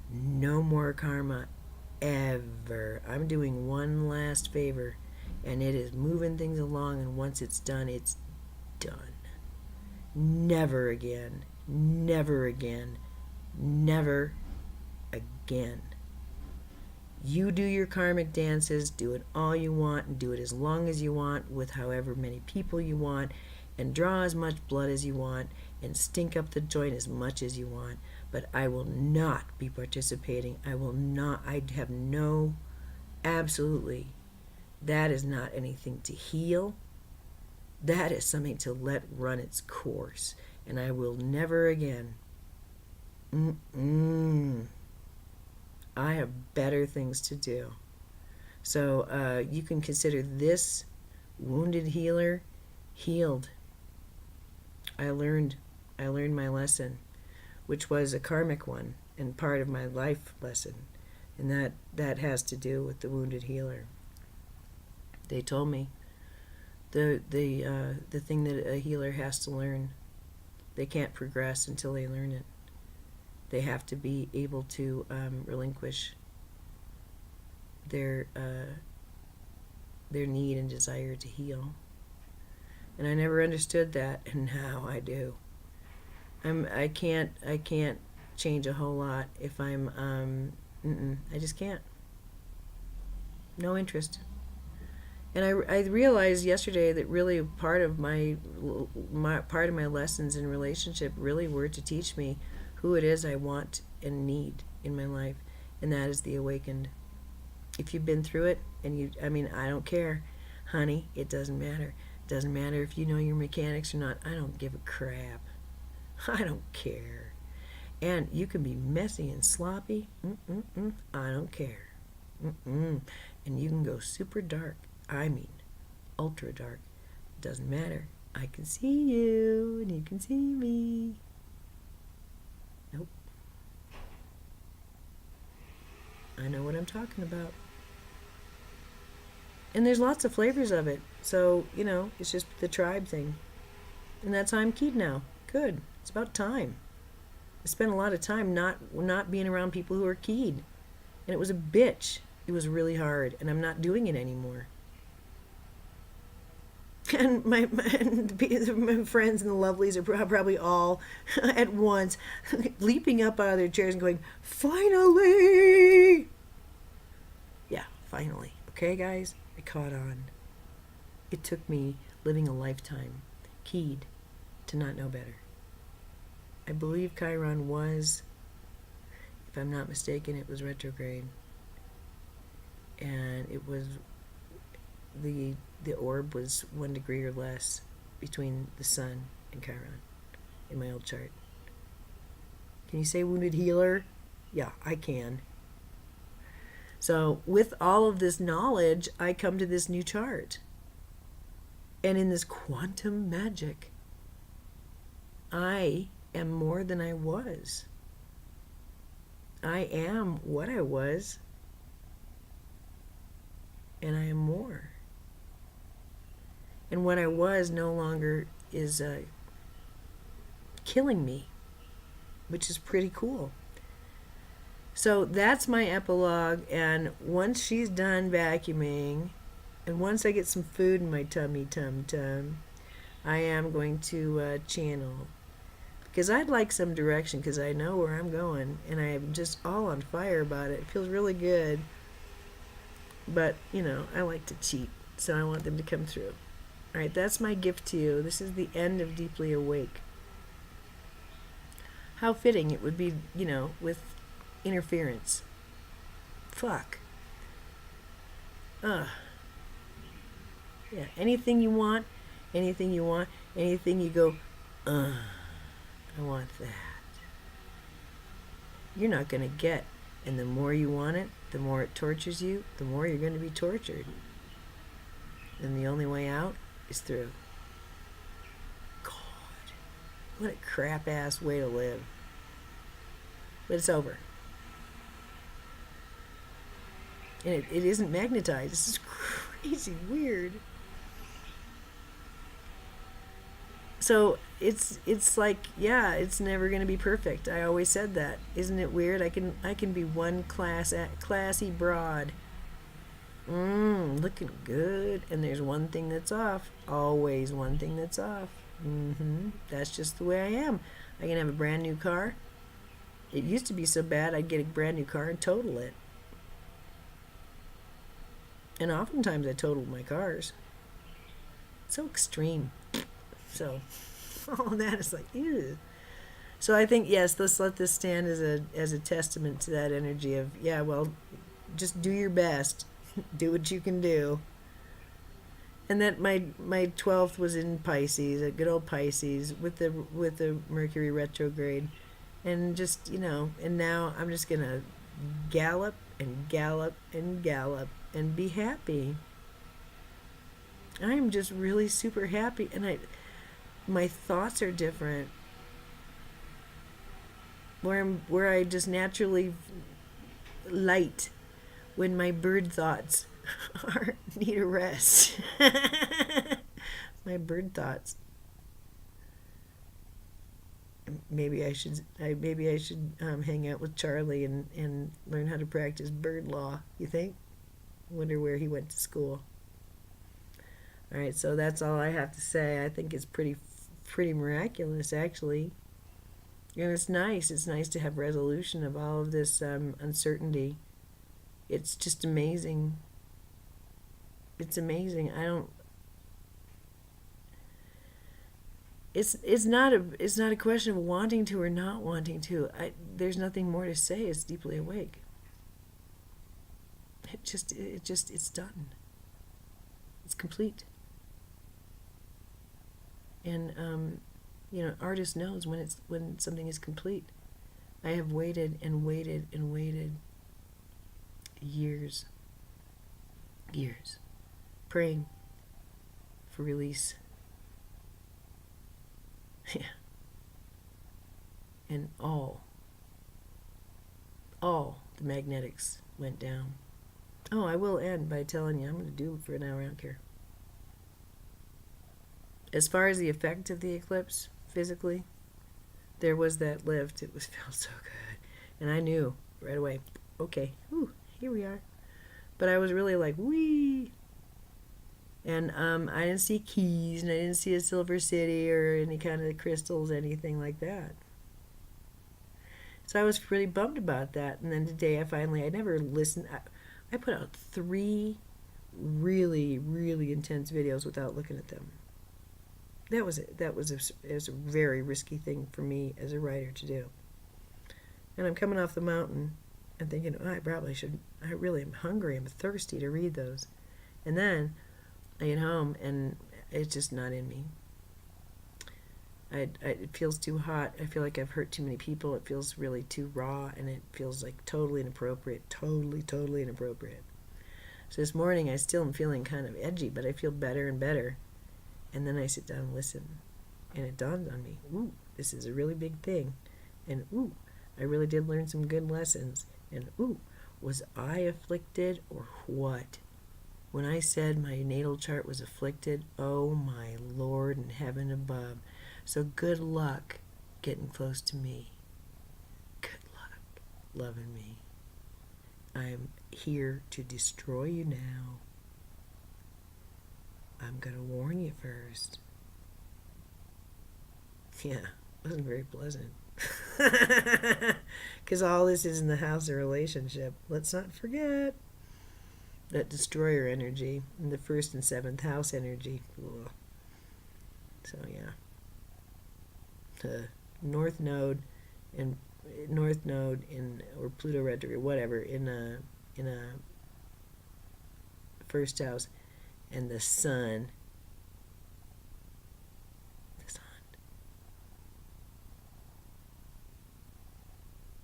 no more karma ever. I'm doing one last favor, and it is moving things along, and once it's done, it's done. Never again. Never again. Never again. You do your karmic dances, do it all you want, and do it as long as you want, with however many people you want, and draw as much blood as you want, and stink up the joint as much as you want. But I will not be participating. I will not, I have no, absolutely, that is not anything to heal. That is something to let run its course. And I will never again. I have better things to do. So you can consider this wounded healer healed. I learned my lesson, which was a karmic one and part of my life lesson, and that has to do with the wounded healer. They told me the thing that a healer has to learn. They can't progress until they learn it. They have to be able to relinquish their need and desire to heal. And I never understood that, and now I do. I can't change a whole lot if I'm I just can't. No interest. And I realized yesterday that really part of my lessons in relationship really were to teach me who it is I want and need in my life, and that is the awakened. If you've been through it, and I don't care, honey, it doesn't matter. It doesn't matter if you know your mechanics or not. I don't give a crap. I don't care. And you can be messy and sloppy. I don't care. And you can go super dark. I mean, ultra dark. It doesn't matter. I can see you, and you can see me. Nope. I know what I'm talking about. And there's lots of flavors of it. So, it's just the tribe thing. And that's how I'm keyed now. Good. It's about time. I spent a lot of time not being around people who are keyed. And it was a bitch. It was really hard. And I'm not doing it anymore. And my friends and the lovelies are probably all at once leaping up out of their chairs and going, finally! Yeah, finally. Okay, guys? I caught on. It took me living a lifetime keyed to not know better. I believe Chiron was, if I'm not mistaken, it was retrograde. And it was the orb was 1 degree or less between the sun and Chiron in my old chart. Can you say wounded healer? Yeah, I can. So with all of this knowledge, I come to this new chart. And in this quantum magic, I am more than I was. I am what I was. And I am more. And what I was no longer is killing me, which is pretty cool. So that's my epilogue, and once she's done vacuuming, and once I get some food in my tummy tum-tum, I am going to channel. Because I'd like some direction, because I know where I'm going, and I'm just all on fire about it. It feels really good. But, I like to cheat, so I want them to come through. All right, that's my gift to you. This is the end of Deeply Awake. How fitting it would be, with interference. Fuck. Yeah, anything you want, anything you go, I want that. You're not going to get. And the more you want it, the more it tortures you, the more you're going to be tortured. And the only way out is through. God, what a crap-ass way to live. But it's over. And it isn't magnetized. This is crazy weird. So it's like, yeah, it's never going to be perfect. I always said that. Isn't it weird? I can be one classy broad. Looking good. And there's one thing that's off. Always one thing that's off. That's just the way I am. I can have a brand new car. It used to be so bad I'd get a brand new car and total it. And oftentimes I totaled my cars. So extreme. So all that is like, ew. So I think, yes, let's let this stand as a testament to that energy of, yeah, well, just do your best. Do what you can do. And that my 12th was in Pisces, a good old Pisces with the Mercury retrograde. And just, and now I'm just going to gallop and gallop and gallop and be happy. I'm just really super happy, and my thoughts are different. Where I just naturally light when my bird thoughts need a rest. My bird thoughts. Maybe I should hang out with Charlie and learn how to practice bird law. You think? Wonder where he went to school. All right, so that's all I have to say. I think it's pretty miraculous, actually. And it's nice. It's nice to have resolution of all of this uncertainty. It's just amazing. It's amazing. I don't. It's not a question of wanting to or not wanting to. There's nothing more to say. It's deeply awake. It's done. It's complete. And artist knows when something is complete. I have waited and waited and waited years, praying for release. Yeah. And all the magnetics went down. Oh, I will end by telling you I'm going to do it for an hour. I don't care. As far as the effect of the eclipse physically, there was that lift. It felt so good, and I knew right away. Okay, here we are. But I was really like, wee. And I didn't see keys, and I didn't see a silver city or any kind of crystals, anything like that. So I was really bummed about that. And then today I never listened. I put out 3 really, really intense videos without looking at them. That was a very risky thing for me as a writer to do. And I'm coming off the mountain and thinking, I probably should. I really am hungry. I'm thirsty to read those. And then I get home and it's just not in me. It feels too hot. I feel like I've hurt too many people. It feels really too raw, and it feels like totally inappropriate. Totally inappropriate. So this morning I still am feeling kind of edgy, but I feel better and better. And then I sit down and listen, and it dawns on me, this is a really big thing. And I really did learn some good lessons. And was I afflicted or what? When I said my natal chart was afflicted, oh my Lord in heaven above. So good luck getting close to me. Good luck loving me. I'm here to destroy you now. I'm going to warn you first. Yeah, it wasn't very pleasant. Because all this is in the house of relationship. Let's not forget that destroyer energy and the 1st and 7th house energy. Ugh. So yeah, the North Node in or Pluto retrograde, whatever, in a 1st house, and the sun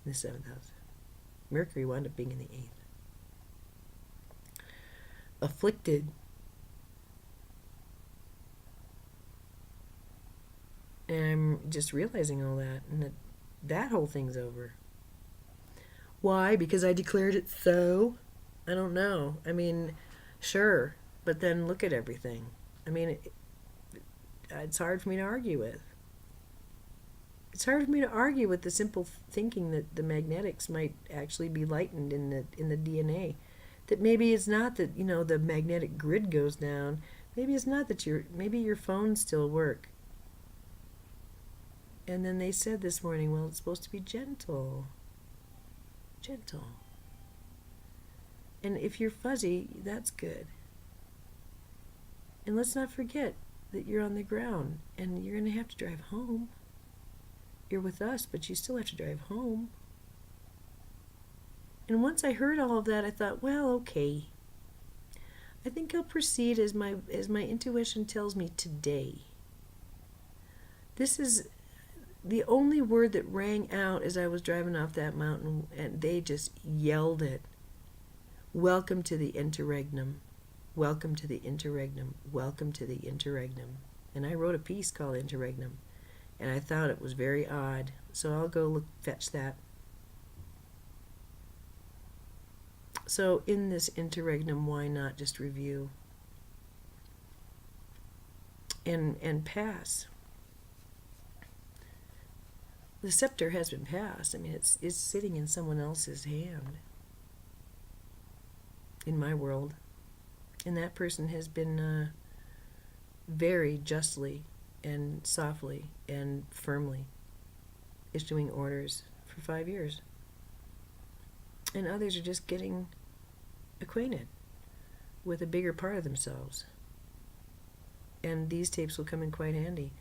in the 7th house. Mercury wound up being in the 8th. Afflicted. And I'm just realizing all that, and that whole thing's over. Why? Because I declared it so? I don't know. I mean, sure, but then look at everything. I mean, it's hard for me to argue with. It's hard for me to argue with the simple thinking that the magnetics might actually be lightened in the DNA. That maybe it's not that, the magnetic grid goes down. Maybe it's not that maybe your phones still work. And then they said this morning, well, it's supposed to be gentle. Gentle. And if you're fuzzy, that's good. And let's not forget that you're on the ground and you're going to have to drive home. You're with us, but you still have to drive home. And once I heard all of that, I thought, well, okay. I think I'll proceed as my intuition tells me today. This is the only word that rang out as I was driving off that mountain, and they just yelled it. Welcome to the interregnum. Welcome to the interregnum. Welcome to the interregnum. And I wrote a piece called Interregnum, and I thought it was very odd. So I'll go fetch that. So in this interregnum, why not just review and pass? The scepter has been passed. I mean, it's sitting in someone else's hand in my world. And that person has been very justly and softly and firmly issuing orders for 5 years. And others are just getting acquainted with a bigger part of themselves. And these tapes will come in quite handy.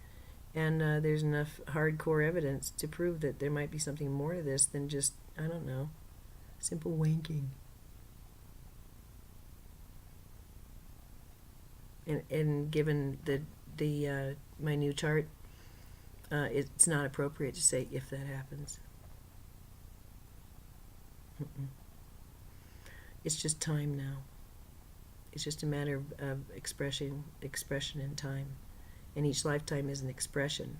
And there's enough hardcore evidence to prove that there might be something more to this than just, I don't know, simple wanking. And given the my new chart, it's not appropriate to say if that happens. It's just time now. It's just a matter of expression in time. And each lifetime is an expression.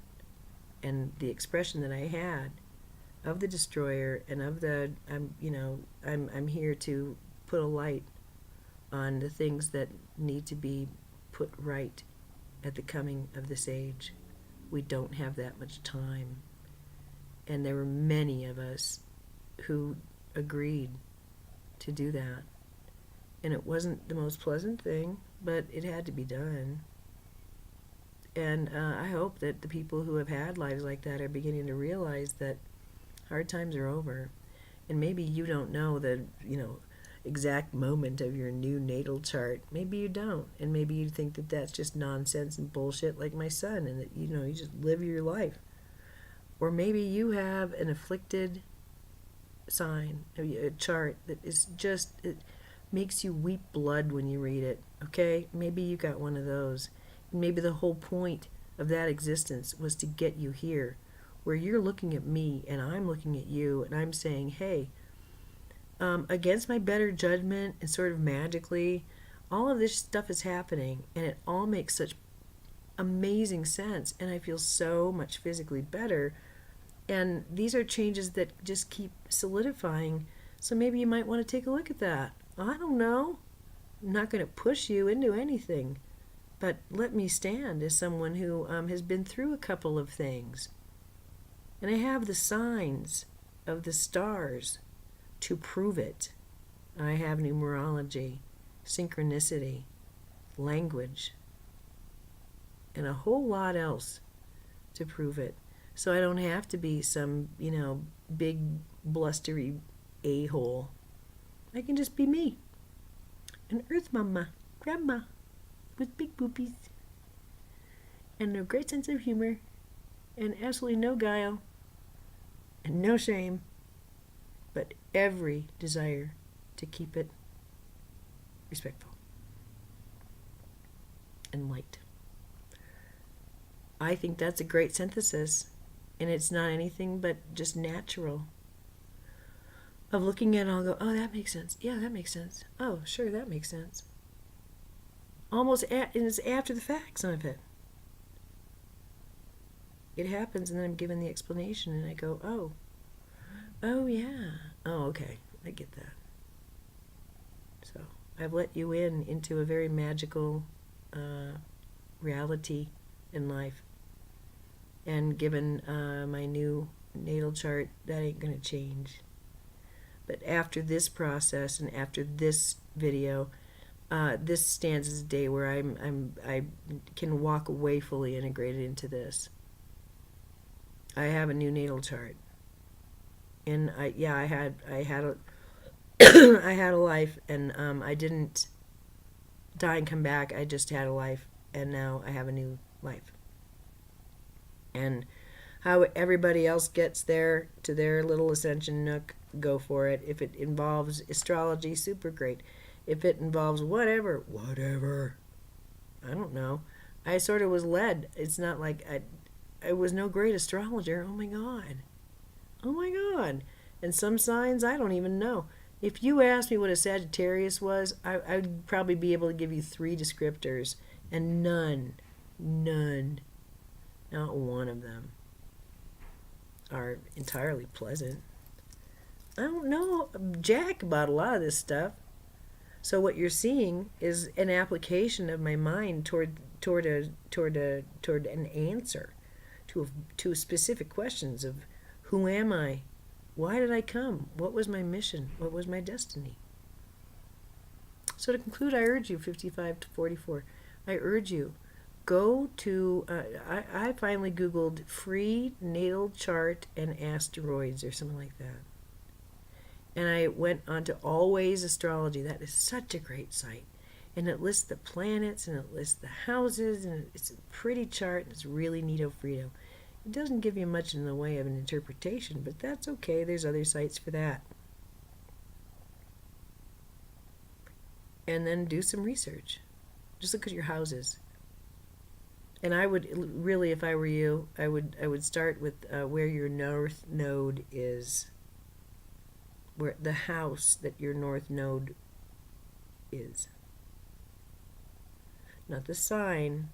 And the expression that I had of the destroyer and of the, I'm here to put a light on the things that need to be put right at the coming of this age. We don't have that much time. And there were many of us who agreed to do that. And it wasn't the most pleasant thing, but it had to be done. And I hope that the people who have had lives like that are beginning to realize that hard times are over. And maybe you don't know the, exact moment of your new natal chart. Maybe you don't. And maybe you think that that's just nonsense and bullshit like my son, and that, you just live your life. Or maybe you have an afflicted sign, a chart that is just, it makes you weep blood when you read it. Okay? Maybe you got one of those. Maybe the whole point of that existence was to get you here, where you're looking at me and I'm looking at you and I'm saying, hey, against my better judgment and sort of magically, all of this stuff is happening and it all makes such amazing sense, and I feel so much physically better. And these are changes that just keep solidifying. So maybe you might want to take a look at that. I don't know. I'm not going to push you into anything. But let me stand as someone who has been through a couple of things. And I have the signs of the stars to prove it. I have numerology, synchronicity, language, and a whole lot else to prove it. So I don't have to be some, big blustery a-hole. I can just be me. An earth mama, grandma, with big boobies, and a great sense of humor, and absolutely no guile, and no shame, but every desire to keep it respectful and light. I think that's a great synthesis, and it's not anything but just natural. Of looking at it, I'll go, oh, that makes sense. Yeah, that makes sense. Oh, sure, that makes sense. And it's after the fact, some of it. It happens, and then I'm given the explanation, and I go, oh, yeah. Oh, okay, I get that. So I've let you into a very magical reality in life. And given my new natal chart, that ain't going to change. But after this process and after this video, this stands as a day where I can walk away fully integrated into this. I have a new natal chart, and I had I had a life, and I didn't die and come back. I just had a life, and now I have a new life. And how everybody else gets there to their little ascension nook, go for it. If it involves astrology, super great. If it involves whatever, I don't know. I sort of was led. It's not like I was no great astrologer. Oh my God. Oh my God. And some signs I don't even know. If you asked me what a Sagittarius was, I'd probably be able to give you 3 descriptors, and none, not one of them are entirely pleasant. I don't know jack about a lot of this stuff. So what you're seeing is an application of my mind toward an answer to specific questions of who am I? Why did I come? What was my mission? What was my destiny? So to conclude, I urge you, 55 to 44, I urge you, go to, I finally Googled free natal chart and asteroids or something like that. And I went on to Always Astrology. That is such a great site. And it lists the planets and it lists the houses, and it's a pretty chart, and it's really neato frito. It doesn't give you much in the way of an interpretation, but that's okay. There's other sites for that. And then do some research. Just look at your houses. And I would really, if I were you, I would start with where your north node is, where the house that your north node is. Not the sign,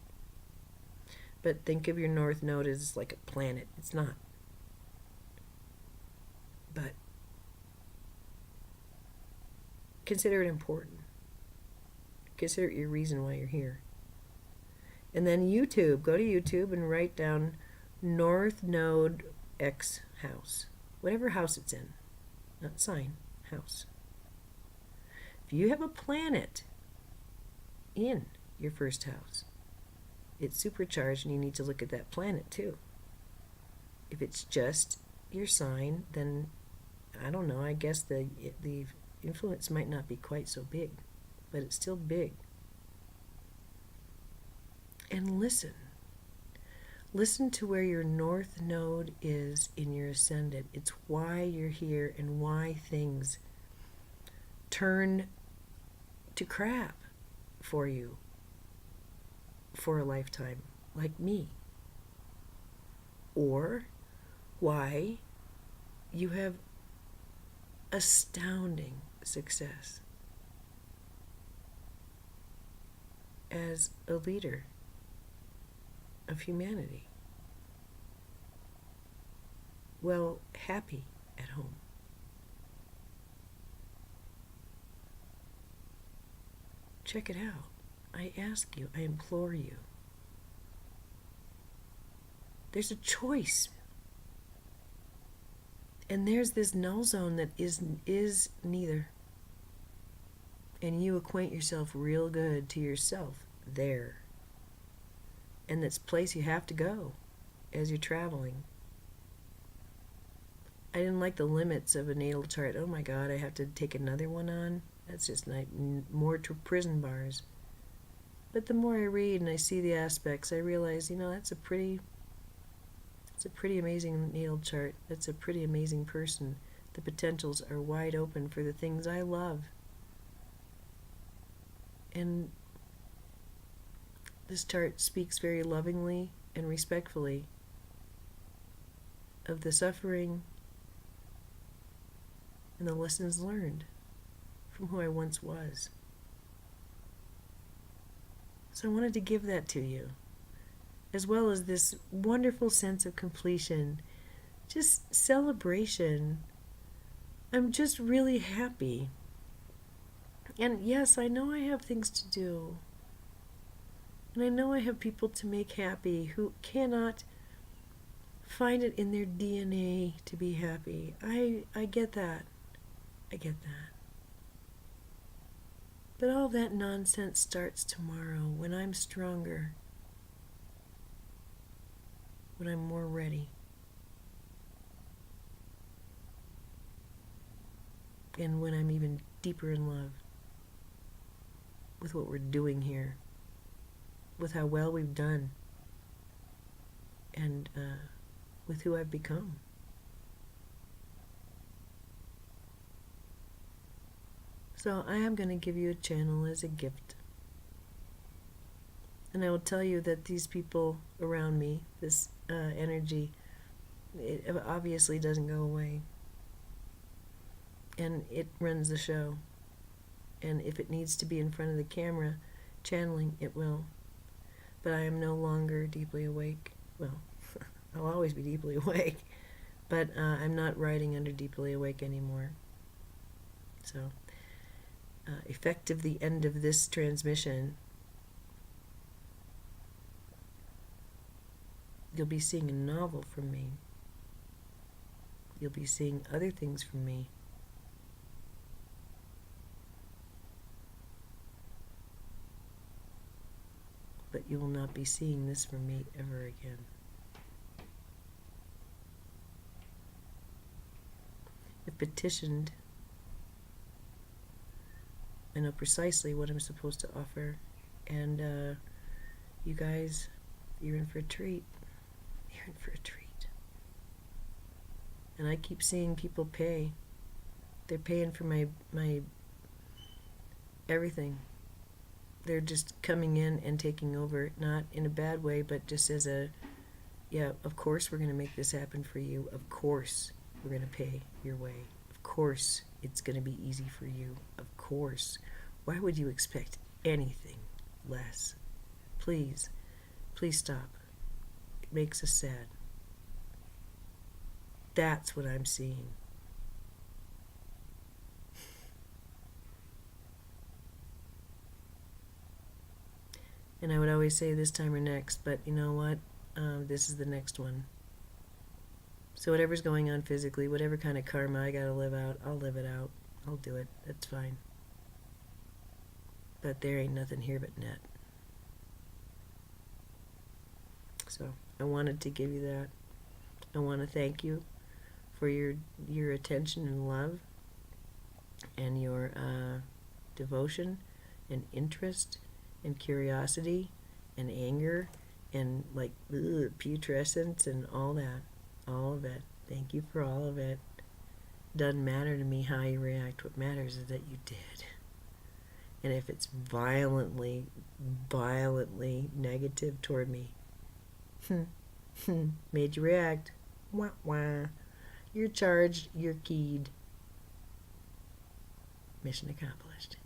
but think of your north node as like a planet. It's not. But consider it important. Consider it your reason why you're here. And then YouTube. Go to YouTube and write down North Node X house. Whatever house it's in. Not sign. House. If you have a planet in your first house, it's supercharged, and you need to look at that planet too. If it's just your sign, then I don't know, I guess the influence might not be quite so big, but it's still big. And listen to where your north node is in your ascendant. It's why you're here and why things turn to crap for you for a lifetime, like me. Or why you have astounding success as a leader of humanity. Well, happy at home. Check it out. I ask you, I implore you. There's a choice. And there's this null zone that is neither. And you acquaint yourself real good to yourself there. And that's a place you have to go as you're traveling. I didn't like the limits of a natal chart. Oh my God, I have to take another one on? That's just more to prison bars. But the more I read and I see the aspects, I realize, that's a pretty amazing natal chart. That's a pretty amazing person. The potentials are wide open for the things I love. And this chart speaks very lovingly and respectfully of the suffering and the lessons learned from who I once was. So I wanted to give that to you, as well as this wonderful sense of completion, just celebration. I'm just really happy. And yes, I know I have things to do. And I know I have people to make happy who cannot find it in their DNA to be happy. I get that. I get that. But all that nonsense starts tomorrow when I'm stronger, when I'm more ready. and when I'm even deeper in love with what we're doing here, with how well we've done, and with who I've become. So I am going to give you a channel as a gift. And I will tell you that these people around me, this energy, it obviously doesn't go away. And it runs the show. And if it needs to be in front of the camera, channeling, it will. But I am no longer deeply awake. Well, I'll always be deeply awake. But I'm not riding under deeply awake anymore. So, effective the end of this transmission, you'll be seeing a novel from me. You'll be seeing other things from me. But you will not be seeing this from me ever again. If petitioned, I know precisely what I'm supposed to offer. And you guys, you're in for a treat. You're in for a treat. And I keep seeing people pay. They're paying for my everything. They're just coming in and taking over, not in a bad way, but just as a, yeah, of course we're going to make this happen for you. Of course we're going to pay your way. Of course it's going to be easy for you. Of course. Why would you expect anything less? Please, please stop. It makes us sad. That's what I'm seeing. And I would always say this time or next, but you know what? This is the next one. So whatever's going on physically, whatever kind of karma I gotta live out, I'll live it out. I'll do it. That's fine. But there ain't nothing here but net. So I wanted to give you that. I want to thank you for your attention and love and your devotion and interest and curiosity and anger and like putrescence and all that. All of it. Thank you for all of it. Doesn't matter to me how you react. What matters is that you did. And if it's violently negative toward me, made you react. Wah, wah. You're charged. You're keyed. Mission accomplished.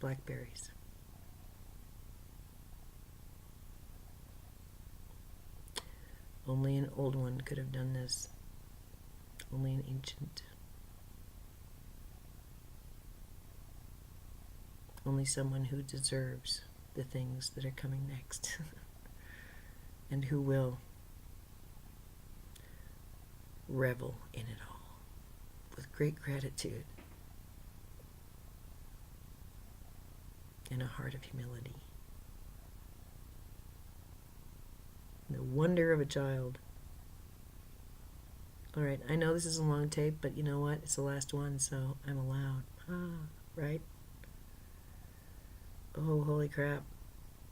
Blackberries. Only an old one could have done this. Only an ancient. Only someone who deserves the things that are coming next. And who will revel in it all with great gratitude and a heart of humility. The wonder of a child. Alright, I know this is a long tape, but you know what? It's the last one, so I'm allowed. Right? Oh, holy crap.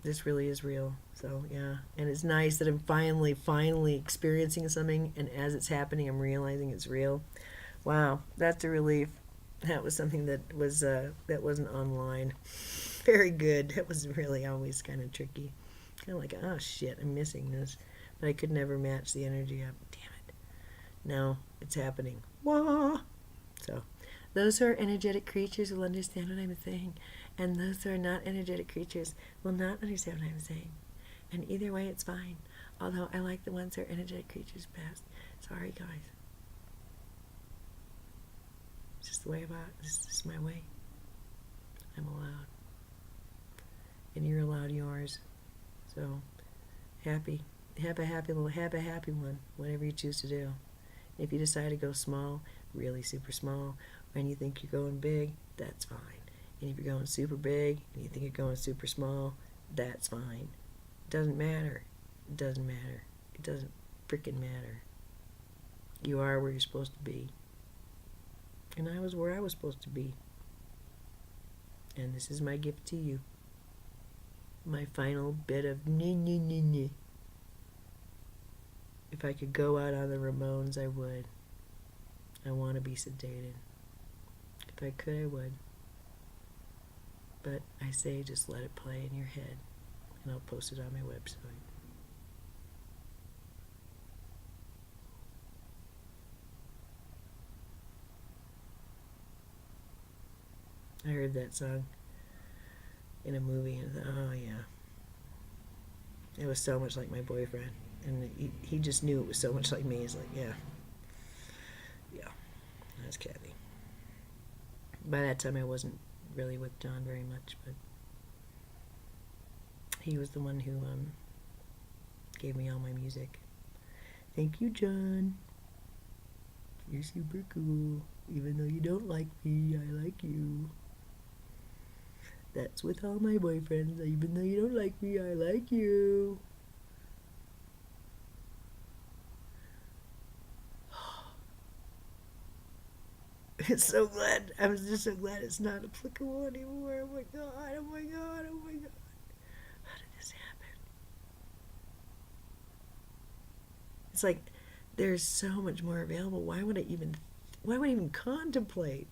This really is real. So, yeah. And it's nice that I'm finally experiencing something, and as it's happening, I'm realizing it's real. Wow, that's a relief. That was something that wasn't online. Very good. That was really always kind of tricky. Kind of like, oh shit, I'm missing this. But I could never match the energy up. Damn it. Now it's happening. Wah! So, those who are energetic creatures will understand what I'm saying. And those who are not energetic creatures will not understand what I'm saying. And either way, it's fine. Although I like the ones who are energetic creatures best. Sorry, guys. It's just the way about it. This is my way. I'm allowed. And you're allowed yours. So, happy. Have a happy one, whatever you choose to do. If you decide to go small, really super small, and you think you're going big, that's fine. And if you're going super big, and you think you're going super small, that's fine. It doesn't matter. It doesn't matter. It doesn't frickin' matter. You are where you're supposed to be. And I was where I was supposed to be. And this is my gift to you. My final bit of nye. If I could go out on the Ramones, I would. I want to be sedated. If I could, I would. But I say just let it play in your head, and I'll post it on my website. I heard that song in a movie, and I thought, oh yeah. It was so much like my boyfriend. And he just knew it was so much like me. He's like, yeah, that's Kathy. By that time, I wasn't really with John very much, but he was the one who gave me all my music. Thank you, John. You're super cool. Even though you don't like me, I like you. That's with all my boyfriends. Even though you don't like me, I like you. It's so glad. I'm just so glad it's not applicable anymore. Oh my god, oh my god, oh my god. How did this happen? It's like there's so much more available. Why would I even contemplate?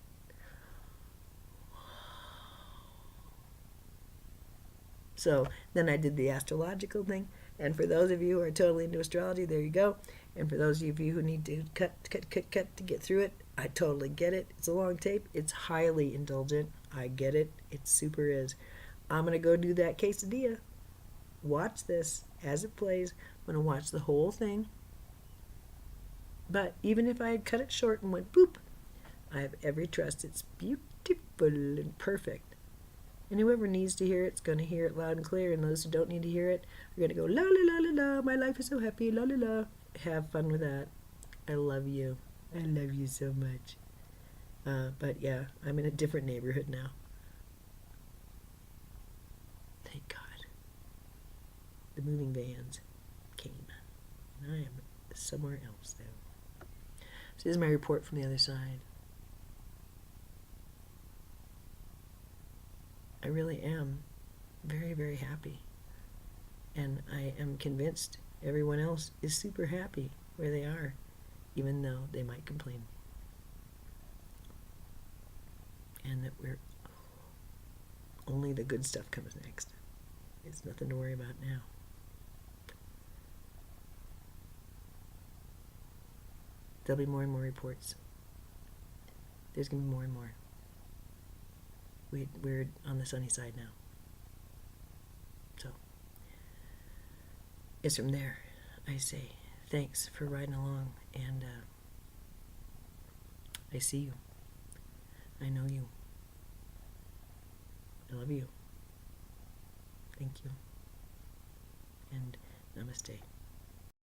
So then I did the astrological thing. And for those of you who are totally into astrology, there you go. And for those of you who need to cut to get through it, I totally get it. It's a long tape. It's highly indulgent. I get it. It super is. I'm going to go do that quesadilla. Watch this as it plays. I'm going to watch the whole thing. But even if I had cut it short and went boop, I have every trust. It's beautiful and perfect. And whoever needs to hear it's going to hear it loud and clear. And those who don't need to hear it are going to go, la la la la la, my life is so happy, la la la. Have fun with that. I love you. I love you so much. But yeah, I'm in a different neighborhood now. Thank God. The moving vans came. And I am somewhere else now. So this is my report from the other side. I really am very, very happy. And I am convinced everyone else is super happy where they are, even though they might complain. And that only the good stuff comes next. It's nothing to worry about now. There'll be more and more reports. There's going to be more and more. We're on the sunny side now. So, it's from there I say thanks for riding along, and I see you. I know you. I love you. Thank you. And namaste.